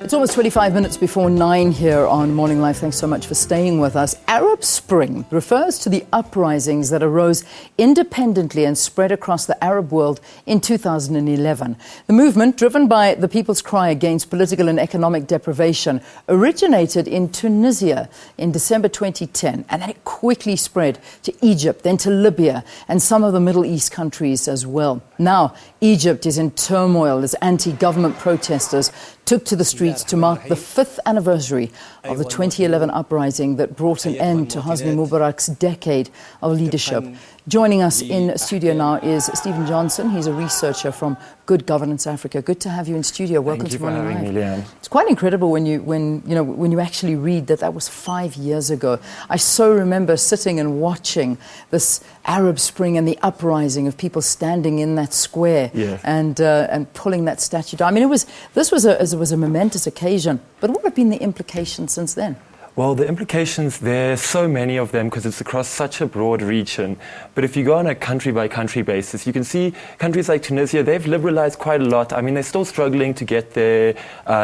It's almost 25 minutes before 9 here on Morning Live. Thanks so much for staying with us. Arab Spring refers to the uprisings that arose independently and spread across the Arab world in 2011. The movement, driven by the people's cry against political and economic deprivation, originated in Tunisia in December 2010, and then it quickly spread to Egypt, then to Libya, and some of the Middle East countries as well. Now, Egypt is in turmoil as anti-government protesters took to the streets to mark the 5th anniversary of the 2011 uprising that brought an end to Hosni Mubarak's decade of leadership. Joining us in studio now is Stephen Johnson. He's a researcher from Good Governance Africa. Good to have you in studio. Welcome to Morning Live. It's quite incredible when you actually read that was 5 years ago. I so remember sitting and watching this Arab Spring and the uprising of people standing in that square and pulling that statue down. I mean, this was a momentous occasion. But what have been the implications since then? Well, the implications, there's so many of them because it's across such a broad region. But if you go on a country-by-country basis, you can see countries like Tunisia, they've liberalized quite a lot. I mean, they're still struggling to get their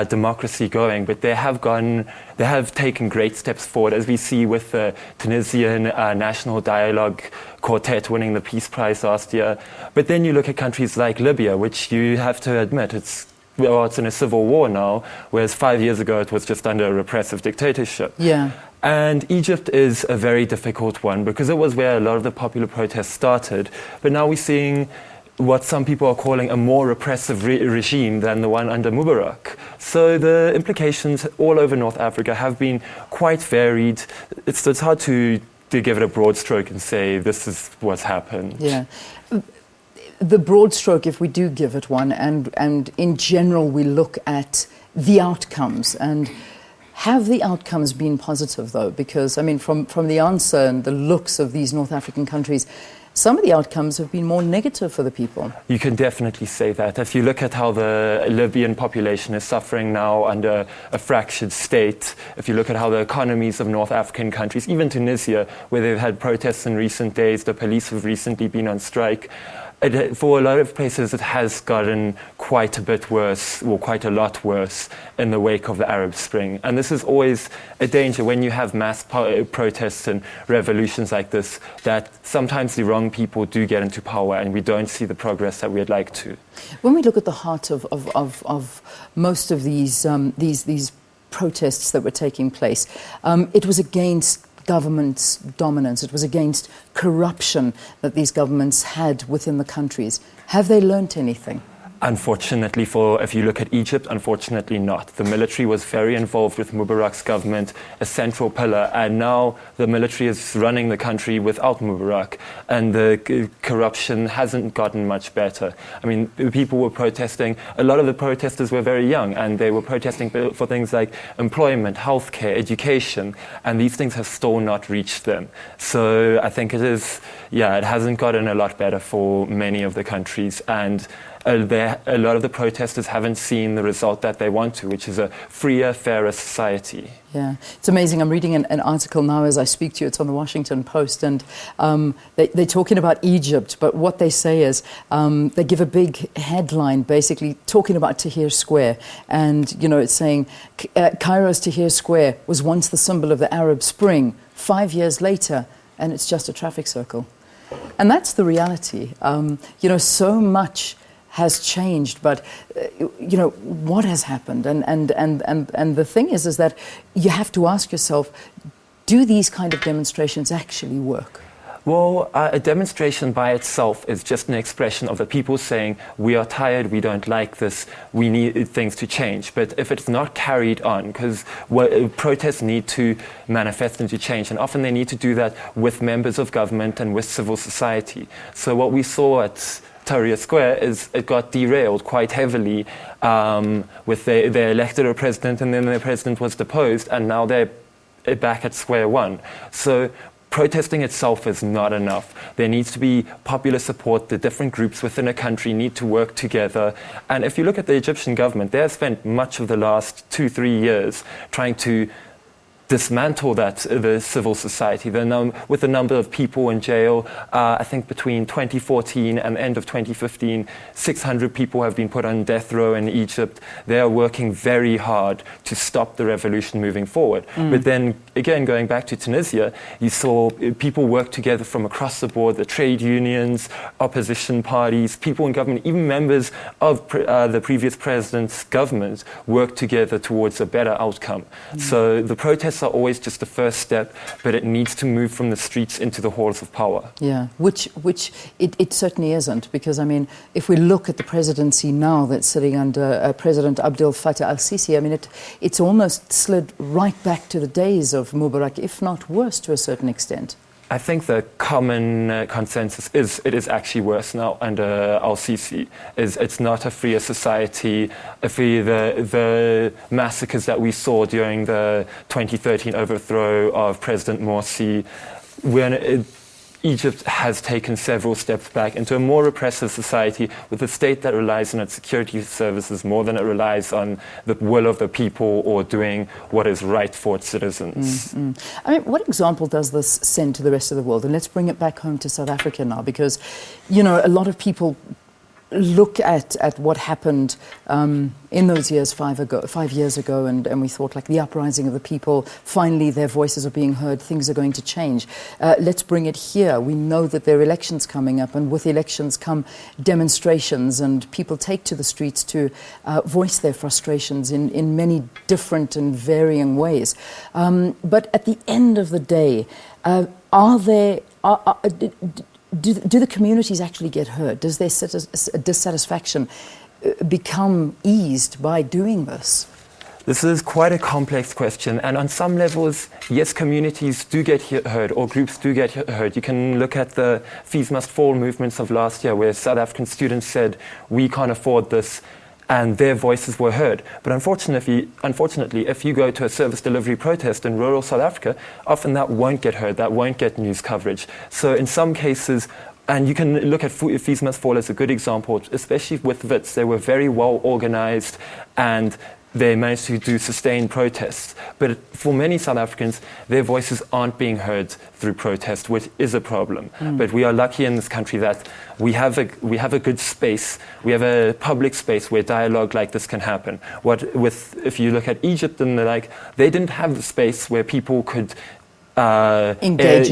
democracy going, but they have taken great steps forward, as we see with the Tunisian National Dialogue Quartet winning the Peace Prize last year. But then you look at countries like Libya, which you have to admit, it's in a civil war now, whereas 5 years ago it was just under a repressive dictatorship. Yeah. And Egypt is a very difficult one because it was where a lot of the popular protests started. But now we're seeing what some people are calling a more repressive regime than the one under Mubarak. So the implications all over North Africa have been quite varied. It's hard to give it a broad stroke and say this is what's happened. Yeah. The broad stroke, if we do give it one, and in general we look at the outcomes, and have the outcomes been positive though? Because, I mean, from the answer and the looks of these North African countries, some of the outcomes have been more negative for the people. You can definitely say that. If you look at how the Libyan population is suffering now under a fractured state, if you look at how the economies of North African countries, even Tunisia, where they've had protests in recent days, the police have recently been on strike, for a lot of places it has gotten quite a bit worse, or quite a lot worse, in the wake of the Arab Spring. And this is always a danger when you have mass protests and revolutions like this, that sometimes the wrong people do get into power and we don't see the progress that we'd like to. When we look at the heart of most of these protests that were taking place, it was against government's dominance. It was against corruption that these governments had within the countries. Have they learnt anything? Unfortunately, if you look at Egypt, unfortunately not. The military was very involved with Mubarak's government, a central pillar, and now the military is running the country without Mubarak, and the corruption hasn't gotten much better. I mean, people were protesting. A lot of the protesters were very young, and they were protesting for things like employment, healthcare, education, and these things have still not reached them. So I think it hasn't gotten a lot better for many of the countries, and a lot of the protesters haven't seen the result that they want to, which is a freer, fairer society. Yeah, it's amazing. I'm reading an article now as I speak to you. It's on the Washington Post, and they're talking about Egypt, but what they say is they give a big headline basically talking about Tahrir Square, and it's saying Cairo's Tahrir Square was once the symbol of the Arab Spring, 5 years later, and it's just a traffic circle. And that's the reality. So much has changed, but what has happened? And the thing is that you have to ask yourself, do these kind of demonstrations actually work? Well, a demonstration by itself is just an expression of the people saying, we are tired, we don't like this, we need things to change. But if it's not carried on, because protests need to manifest into change, and often they need to do that with members of government and with civil society. So what we saw at Tahrir Square is it got derailed quite heavily with they elected a president, and then the president was deposed, and now they're back at square one. So protesting itself is not enough. There needs to be popular support. The different groups within a country need to work together. And if you look at the Egyptian government, they have spent much of the last 2-3 years trying to dismantle the civil society. With the number of people in jail, I think between 2014 and the end of 2015, 600 people have been put on death row in Egypt. They are working very hard to stop the revolution moving forward. But then again, going back to Tunisia, you saw people work together from across the board, the trade unions, opposition parties, people in government, even members of the previous president's government work together towards a better outcome. So the protests are always just the first step, but it needs to move from the streets into the halls of power. Yeah, which it certainly isn't, because I mean, if we look at the presidency now that's sitting under President Abdel Fattah al-Sisi, I mean, it's almost slid right back to the days of Mubarak, if not worse to a certain extent. I think the common consensus is it is actually worse now under al-Sisi. It's not a freer society. The massacres that we saw during the 2013 overthrow of President Morsi, Egypt has taken several steps back into a more repressive society with a state that relies on its security services more than it relies on the will of the people or doing what is right for its citizens. I mean, what example does this send to the rest of the world? And let's bring it back home to South Africa now, because, you know, a lot of people look at what happened in those years 5 years ago, and we thought, like, the uprising of the people, finally their voices are being heard, things are going to change. Let's bring it here. We know that there are elections coming up, and with elections come demonstrations, and people take to the streets to voice their frustrations in many different and varying ways. But at the end of the day, do the communities actually get heard? Does their dissatisfaction become eased by doing this? This is quite a complex question, and on some levels, yes, communities do get heard, or groups do get heard. You can look at the Fees Must Fall movements of last year, where South African students said, we can't afford this, and their voices were heard. But unfortunately, if you go to a service delivery protest in rural South Africa, often that won't get heard, that won't get news coverage. So in some cases, and you can look at Fees Must Fall as a good example, especially with WITS, they were very well organized and they managed to do sustained protests. But for many South Africans, their voices aren't being heard through protest, which is a problem. But we are lucky in this country that we have a good space, we have a public space where dialogue like this can happen. If you look at Egypt and they didn't have the space where people could engage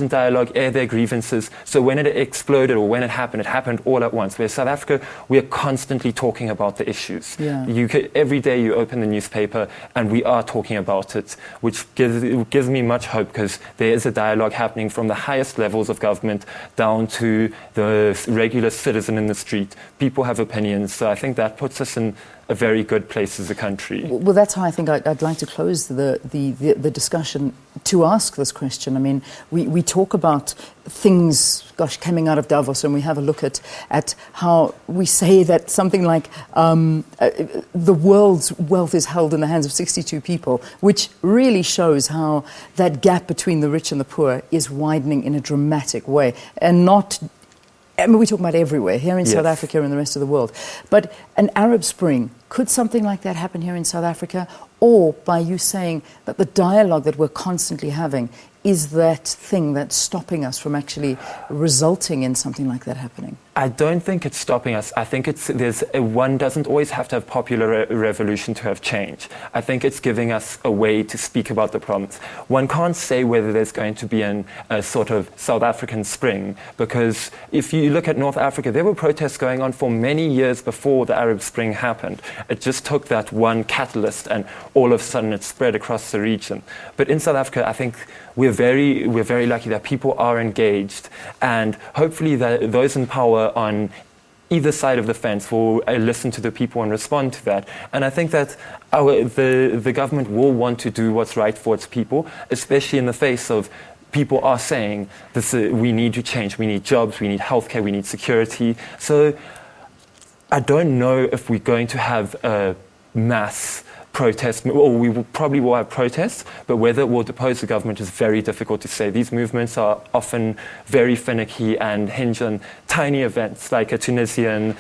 in dialogue, air their grievances. So when it exploded or when it happened all at once. Where South Africa, we are constantly talking about the issues. Every day you open the newspaper and we are talking about it, which gives me much hope, because there is a dialogue happening from the highest levels of government down to the regular citizen in the street. People have opinions, so I think that puts us in a very good place as a country. Well, that's how I think I'd like to close the discussion, to ask this question. I mean, we talk about things, coming out of Davos, and we have a look at how we say that something like the world's wealth is held in the hands of 62 people, which really shows how that gap between the rich and the poor is widening in a dramatic way, and not... I mean, we talk about everywhere, here in South Africa and the rest of the world. But an Arab Spring, could something like that happen here in South Africa? Or by you saying that the dialogue that we're constantly having is that thing that's stopping us from actually resulting in something like that happening? I don't think it's stopping us. I think one doesn't always have to have popular revolution to have change. I think it's giving us a way to speak about the problems. One can't say whether there's going to be a sort of South African spring, because if you look at North Africa, there were protests going on for many years before the Arab Spring happened. It just took that one catalyst and all of a sudden it spread across the region. But in South Africa, I think we're very lucky that people are engaged, and hopefully that those in power on either side of the fence will listen to the people and respond to that. And I think that the government will want to do what's right for its people, especially in the face of people are saying this. We need to change. We need jobs. We need healthcare. We need security. So I don't know if we're going to have a mass protest, or we probably will have protests, but whether it will depose the government is very difficult to say. These movements are often very finicky and hinge on tiny events, like a Tunisian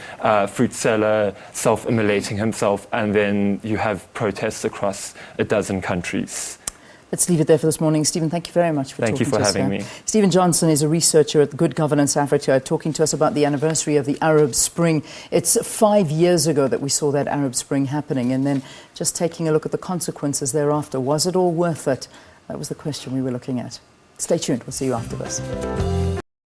fruit seller self-immolating himself, and then you have protests across a dozen countries. Let's leave it there for this morning. Stephen, thank you very much for talking to us. Thank you for having me. Stephen Johnson is a researcher at Good Governance Africa, talking to us about the anniversary of the Arab Spring. It's 5 years ago that we saw that Arab Spring happening, and then just taking a look at the consequences thereafter. Was it all worth it? That was the question we were looking at. Stay tuned. We'll see you after this.